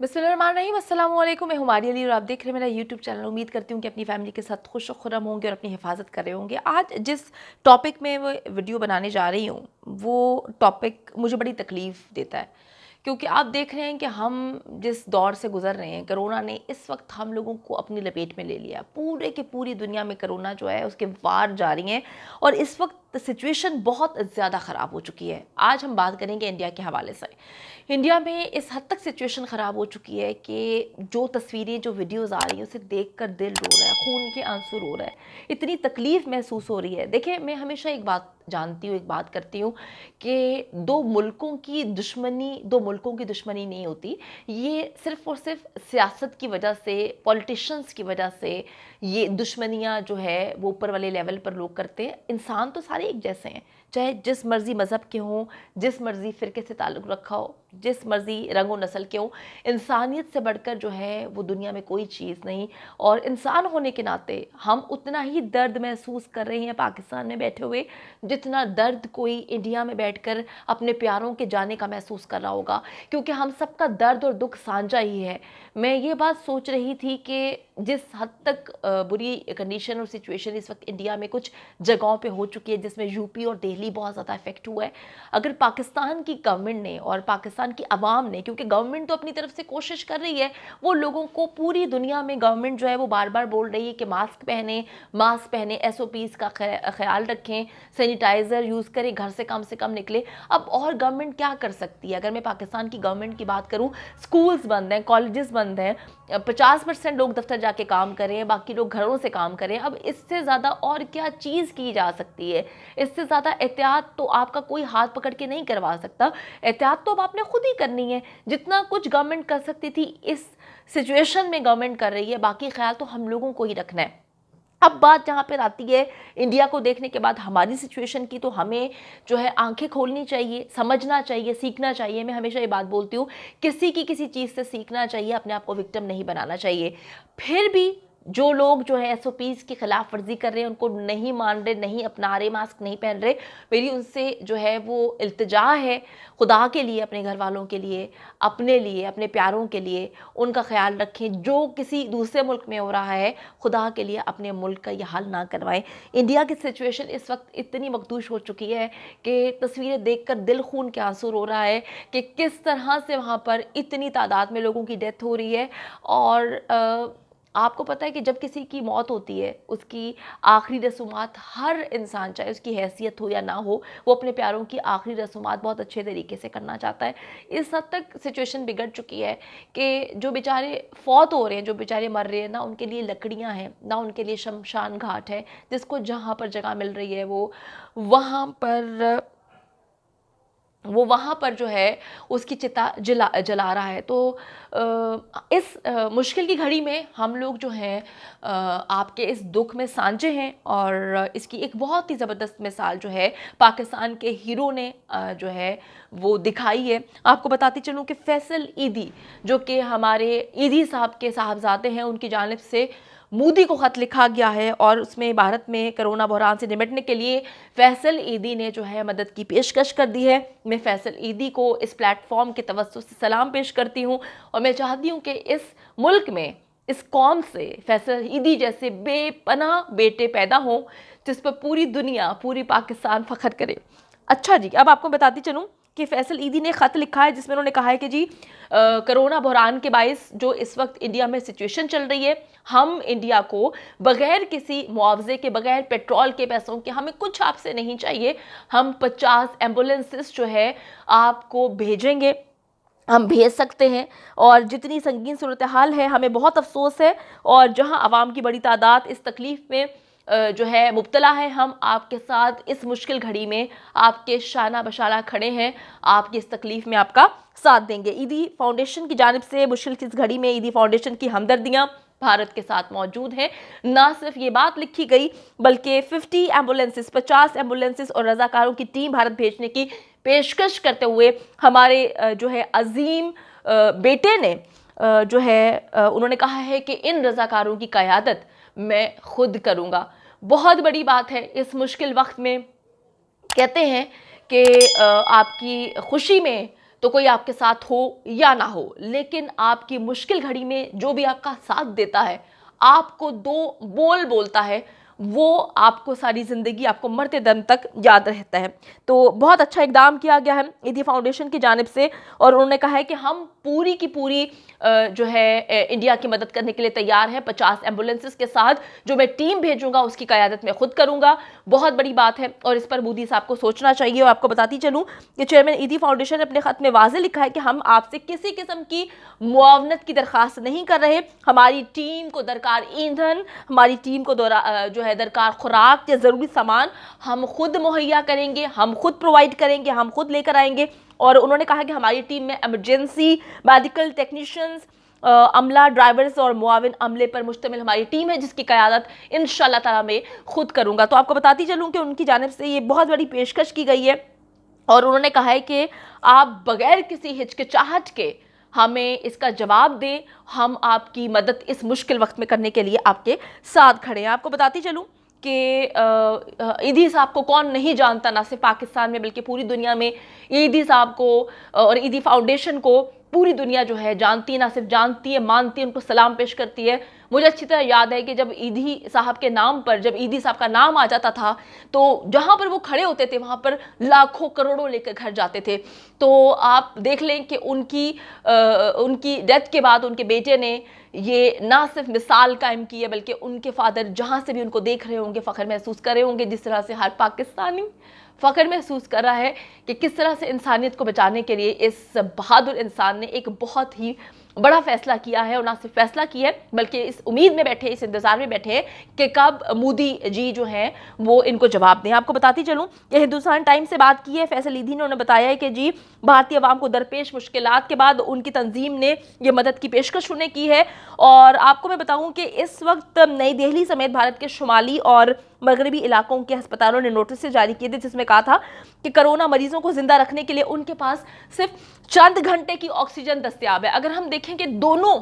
बिस्मिल्लाहिर्रहमानिर्रहीम, अस्सलाम वालेकुम। मैं हुमारी अली और आप देख रहे हैं मेरा यूट्यूब चैनल। उम्मीद करती हूँ कि अपनी फैमिली के साथ खुश और खुर्रम होंगे और अपनी हिफाजत कर रहे होंगे। आज जिस टॉपिक में वो वीडियो बनाने जा रही हूँ वो टॉपिक मुझे बड़ी तकलीफ़ देता है, क्योंकि आप देख रहे हैं कि हम जिस दौर से गुज़र रहे हैं, कोरोना ने इस वक्त हम लोगों को अपनी लपेट में ले लिया। पूरे की पूरी दुनिया में कोरोना जो है उसके वार जारी हैं और इस वक्त सिचुएशन बहुत ज़्यादा ख़राब हो चुकी है। आज हम बात करेंगे इंडिया के हवाले से। इंडिया में इस हद तक सिचुएशन ख़राब हो चुकी है कि जो तस्वीरें, जो वीडियोज़ आ रही हैं उसे देखकर दिल रो रहा है, खून के आंसू रो रहा है, इतनी तकलीफ़ महसूस हो रही है। देखिए, मैं हमेशा एक बात जानती हूँ, एक बात करती हूँ कि दो मुल्कों की दुश्मनी नहीं होती। ये सिर्फ़ और सिर्फ सियासत की वजह से, पॉलिटिशियंस की वजह से ये दुश्मनियाँ जो है वो ऊपर वाले लेवल पर लोग करते हैं। इंसान तो सारे एक जैसे हैं, चाहे जिस मर्ज़ी मज़हब के हों, जिस मर्ज़ी फ़िरके से ताल्लुक़ रखा हो, जिस मर्ज़ी रंग व नस्ल के हों। इंसानियत से बढ़कर जो है वो दुनिया में कोई चीज़ नहीं। और इंसान होने के नाते हम उतना ही दर्द महसूस कर रहे हैं पाकिस्तान में बैठे हुए, जितना दर्द कोई इंडिया में बैठकर अपने प्यारों के जाने का महसूस कर रहा होगा, क्योंकि हम सबका दर्द और दुख साझा ही है। मैं ये बात सोच रही थी कि जिस हद तक बुरी कंडीशन और सिचुएशन इस वक्त इंडिया में कुछ जगहों पे हो चुकी है, जिसमें यूपी और दिल्ली बहुत ज़्यादा इफेक्ट हुआ है, अगर पाकिस्तान की गवर्नमेंट ने और पाकिस्तान की आवाम ने, क्योंकि गवर्नमेंट तो अपनी तरफ से कोशिश कर रही है, वो लोगों को पूरी दुनिया में गवर्नमेंट जो है वो बार बार बोल रही है कि मास्क पहने, SOPs का ख्याल रखें, सैनिटाइज़र यूज़ करें, घर से कम निकले। अब और गवर्नमेंट क्या कर सकती है? अगर मैं पाकिस्तान की गवर्नमेंट की बात करूँ, स्कूल्स बंद हैं, कॉलेजेस बंद हैं, 50% लोग दफ्तर जाके काम करें, बाकी लोग घरों से काम करें। अब इससे ज़्यादा और क्या चीज़ की जा सकती है? इससे ज़्यादा एहतियात तो आपका कोई हाथ पकड़ के नहीं करवा सकता। एहतियात तो अब आपने खुद ही करनी है। जितना कुछ गवर्नमेंट कर सकती थी इस सिचुएशन में गवर्नमेंट कर रही है, बाकी ख्याल तो हम लोगों को ही रखना है। अब बात जहाँ पर आती है इंडिया को देखने के बाद हमारी सिचुएशन की, तो हमें जो है आंखें खोलनी चाहिए, समझना चाहिए, सीखना चाहिए। मैं हमेशा ये बात बोलती हूँ, किसी की किसी चीज़ से सीखना चाहिए, अपने आप को विक्टिम नहीं बनाना चाहिए। फिर भी जो लोग जो है SOPs की खिलाफ वर्जी कर रहे हैं, उनको नहीं मान रहे, नहीं अपना रहे, मास्क नहीं पहन रहे, मेरी उनसे जो है वो इल्तिजा है, खुदा के लिए, अपने घर वालों के लिए, अपने लिए, अपने प्यारों के लिए उनका ख्याल रखें। जो किसी दूसरे मुल्क में हो रहा है, खुदा के लिए अपने मुल्क का ये हाल ना करवाएं। इंडिया की सिचुएशन इस वक्त इतनी मखदूश हो चुकी है कि तस्वीरें देखकर दिल खून के आंसू रो रहा है कि किस तरह से वहाँ पर इतनी तादाद में लोगों की डेथ हो रही है। और आपको पता है कि जब किसी की मौत होती है, उसकी आखिरी रसूमात, हर इंसान, चाहे उसकी हैसियत हो या ना हो, वो अपने प्यारों की आखिरी रसूमात बहुत अच्छे तरीके से करना चाहता है। इस हद तक सिचुएशन बिगड़ चुकी है कि जो बेचारे फौत हो रहे हैं, जो बेचारे मर रहे हैं, ना उनके लिए लकड़ियां हैं, ना उनके लिए शमशान घाट है, जिसको जहाँ पर जगह मिल रही है वो वहाँ पर जो है उसकी चिता जला रहा है। तो इस मुश्किल की घड़ी में हम लोग जो हैं आपके इस दुख में साझे हैं। और इसकी एक बहुत ही ज़बरदस्त मिसाल जो है पाकिस्तान के हीरो ने जो है वो दिखाई है। आपको बताती चलूँ कि फैसल ईदी, जो कि हमारे ईदी साहब के साहबजादे हैं, उनकी जानिब से मोदी को ख़त लिखा गया है और उसमें भारत में कोरोना बहरान से निपटने के लिए फैसल ईदी ने जो है मदद की पेशकश कर दी है। मैं फैसल ईदी को इस प्लेटफॉर्म के तवज्जो से सलाम पेश करती हूँ और मैं चाहती हूँ कि इस मुल्क में, इस कौम से फैसल ईदी जैसे बेपनाह बेटे पैदा हों, जिस पर पूरी दुनिया, पूरी पाकिस्तान फ़ख्र करे। अच्छा जी, अब आपको बताती चलूँ कि फैसल ईदी ने ख़त लिखा है जिसमें उन्होंने कहा है कि जी कोरोना बहरान के बाइस जो इस वक्त इंडिया में सिचुएशन चल रही है, हम इंडिया को बग़ैर किसी मुआवजे के, बग़ैर पेट्रोल के पैसों के, हमें कुछ आपसे नहीं चाहिए, हम 50 एम्बुलेंसेस जो है आपको भेजेंगे, हम भेज सकते हैं। और जितनी संगीन सूरत हाल है, हमें बहुत अफसोस है, और जहां आवाम की बड़ी तादाद इस तकलीफ़ में जो है मुब्तला है, हम आपके साथ इस मुश्किल घड़ी में आपके शाना बशाना खड़े हैं, आपकी इस तकलीफ़ में आपका साथ देंगे। ईदी फाउंडेशन की जानिब से मुश्किल की इस घड़ी में ईदी फाउंडेशन की हमदर्दियाँ भारत के साथ मौजूद हैं। ना सिर्फ ये बात लिखी गई, बल्कि 50 एम्बुलेंसेस और रज़ाकारों की टीम भारत भेजने की पेशकश करते हुए हमारे जो है अजीम बेटे ने जो है उन्होंने कहा है कि इन रज़ाकारों की क़यादत मैं खुद करूँगा। बहुत बड़ी बात है इस मुश्किल वक्त में। कहते हैं कि आपकी खुशी में तो कोई आपके साथ हो या ना हो, लेकिन आपकी मुश्किल घड़ी में जो भी आपका साथ देता है, आपको दो बोल बोलता है, वो आपको सारी ज़िंदगी, आपको मरते दम तक याद रहता है। तो बहुत अच्छा इकदाम किया गया है ईदी फाउंडेशन की जानिब से, और उन्होंने कहा है कि हम पूरी की पूरी जो है इंडिया की मदद करने के लिए तैयार है। 50 एम्बुलेंसेस के साथ जो मैं टीम भेजूंगा उसकी क़यादत मैं खुद करूंगा। बहुत बड़ी बात है और इस पर मोदी साहब को सोचना चाहिए। और आपको बताती चलूँ कि चेयरमैन ईदी फाउंडेशन ने अपने ख़त में वाज़े लिखा है कि हम आपसे किसी किस्म की मुआवनत की दरख्वास्त नहीं कर रहे। हमारी टीम को दरकार ईंधन, हमारी टीम को जो है दरकार खुराक या ज़रूरी सामान हम खुद मुहैया करेंगे, हम खुद प्रोवाइड करेंगे, हम खुद लेकर आएंगे। और उन्होंने कहा कि हमारी टीम में इमरजेंसी मेडिकल टेक्नीशियंस, अमला, ड्राइवर्स और मुआविन अमले पर मुश्तमिल हमारी टीम है, जिसकी क़यादत इंशाअल्लाह ताला मैं खुद करूँगा। तो आपको बताती चलूँ कि उनकी जानिब से ये बहुत बड़ी पेशकश की गई है और उन्होंने कहा है कि आप बग़ैर किसी हिचकिचाहट के हमें इसका जवाब दें, हम आपकी मदद इस मुश्किल वक्त में करने के लिए आपके साथ खड़े हैं। आपको बताती चलूँ कि ईदी साहब को कौन नहीं जानता, ना सिर्फ पाकिस्तान में बल्कि पूरी दुनिया में ईदी साहब को और ईदी फाउंडेशन को पूरी दुनिया जो है जानती है, ना सिर्फ जानती है, मानती है, उनको सलाम पेश करती है। मुझे अच्छी तरह याद है कि जब ईदी साहब के नाम पर, जब ईदी साहब का नाम आ जाता था तो जहाँ पर वो खड़े होते थे वहाँ पर लाखों करोड़ों लेकर घर जाते थे। तो आप देख लें कि उनकी डेथ के बाद उनके बेटे ने ये ना सिर्फ मिसाल कायम की है, बल्कि उनके फादर जहाँ से भी उनको देख रहे होंगे फ़ख्र महसूस कर रहे होंगे, जिस तरह से हर पाकिस्तानी फ़ख्र महसूस कर रहा है कि किस तरह से इंसानियत को बचाने के लिए इस बहादुर इंसान ने एक बहुत ही बड़ा फैसला किया है। और ना सिर्फ फैसला किया है बल्कि इस उम्मीद में बैठे, इस इंतज़ार में बैठे हैं कि कब मोदी जी जो हैं वो इनको जवाब दें। आपको बताती चलूँ कि हिंदुस्तान टाइम्स से बात की है फैसल ईदी ने, उन्होंने बताया है कि जी भारतीय अवाम को दरपेश मुश्किलात के बाद उनकी तंजीम ने ये मदद की पेशकश उन्हें की है। और आपको मैं बताऊँ कि इस वक्त नई दिल्ली समेत भारत के शुमाली और मगरबी इलाकों के अस्पतालों ने नोटिस जारी किए थे, जिसमें कहा था कि कोरोना मरीजों को जिंदा रखने के लिए उनके पास सिर्फ चंद घंटे की ऑक्सीजन दस्तयाब है। अगर हम देखें कि दोनों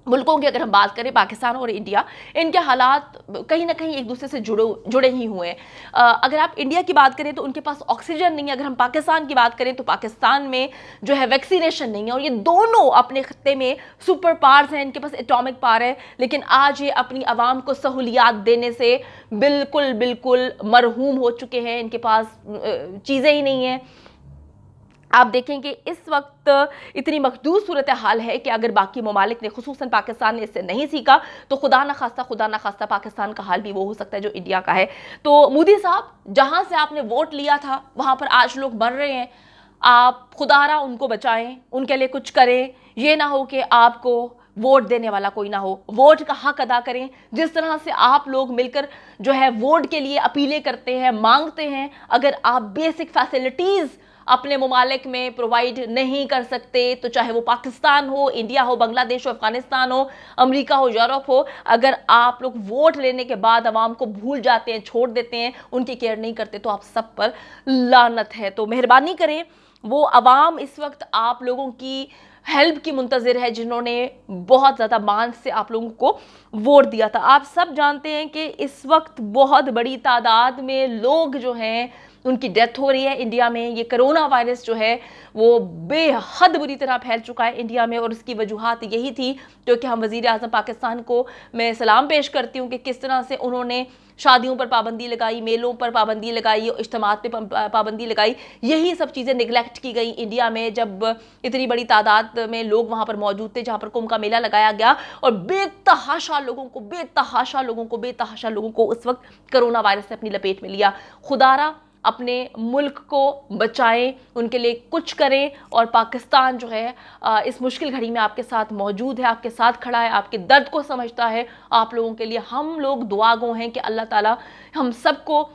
मुल्कों की अगर हम बात करें, पाकिस्तान और इंडिया, इनके हालात कहीं ना कहीं एक दूसरे से जुड़े ही हुए हैं। अगर आप इंडिया की बात करें तो उनके पास ऑक्सीजन नहीं है, अगर हम पाकिस्तान की बात करें तो पाकिस्तान में जो है वैक्सीनेशन नहीं है। और ये दोनों अपने खत्ते में सुपर पावर्स हैं, इनके पास एटॉमिक पावर है, लेकिन आज ये अपनी आवाम को सहूलियात देने से बिल्कुल मरहूम हो चुके हैं। इनके पास चीज़ें ही नहीं हैं। आप देखें कि इस वक्त इतनी मखदूर सूरत हाल है कि अगर बाकी ममालिक ने, खुसूसन पाकिस्तान ने इससे नहीं सीखा तो खुदा ना खास्ता पाकिस्तान का हाल भी वो हो सकता है जो इंडिया का है। तो मोदी साहब, जहां से आपने वोट लिया था वहां पर आज लोग मर रहे हैं, आप खुदारा उनको बचाएं, उनके लिए कुछ करें। ये ना हो कि आपको वोट देने वाला कोई ना हो, वोट का हक अदा करें। जिस तरह से आप लोग मिलकर जो है वोट के लिए अपीलें करते हैं, मांगते हैं, अगर आप बेसिक फैसिलिटीज़ अपने ममालिक में प्रोवाइड नहीं कर सकते, तो चाहे वो पाकिस्तान हो, इंडिया हो, बांग्लादेश हो, अफगानिस्तान हो, अमेरिका हो, यूरोप हो, अगर आप लोग वोट लेने के बाद आवाम को भूल जाते हैं, छोड़ देते हैं, उनकी केयर नहीं करते, तो आप सब पर लानत है। तो मेहरबानी करें, वो आवाम इस वक्त आप लोगों की हेल्प की मुंतज़िर है, जिन्होंने बहुत ज़्यादा मान से आप लोगों को वोट दिया था। आप सब जानते हैं कि इस वक्त बहुत बड़ी तादाद में लोग जो हैं उनकी डेथ हो रही है इंडिया में। ये कोरोना वायरस जो है वो बेहद बुरी तरह फैल चुका है इंडिया में, और उसकी वजूहात यही थी जो कि हम वज़ीर आज़म पाकिस्तान को मैं सलाम पेश करती हूँ कि किस तरह से उन्होंने शादियों पर पाबंदी लगाई, मेलों पर पाबंदी लगाई, इज्तिमात पे पाबंदी लगाई। यही सब चीज़ें निगलेक्ट की गई इंडिया में, जब इतनी बड़ी तादाद में लोग वहाँ पर मौजूद थे जहाँ पर कुंभ का मेला लगाया गया, और बेतहाशा लोगों को उस वक्त कोरोना वायरस ने अपनी लपेट में लिया। खुदारा अपने मुल्क को बचाएं, उनके लिए कुछ करें, और पाकिस्तान जो है इस मुश्किल घड़ी में आपके साथ मौजूद है, आपके साथ खड़ा है, आपके दर्द को समझता है। आप लोगों के लिए हम लोग दुआगो हैं कि अल्लाह ताला हम सबको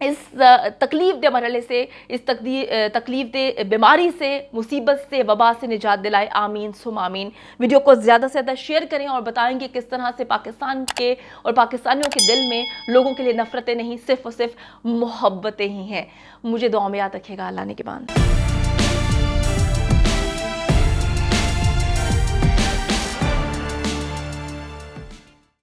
इस तकलीफ दे मरहले से, इस तकलीफ दे बीमारी से, मुसीबत से, वबा से निजात दिलाए। आमीन सुम आमीन। वीडियो को ज़्यादा से ज़्यादा शेयर करें और बताएं कि किस तरह से पाकिस्तान के और पाकिस्तानियों के दिल में लोगों के लिए नफ़रतें नहीं, सिर्फ़ और सिर्फ मोहब्बतें ही हैं। मुझे दुआ में याद रखिएगा। अल्लाह ने के बाद।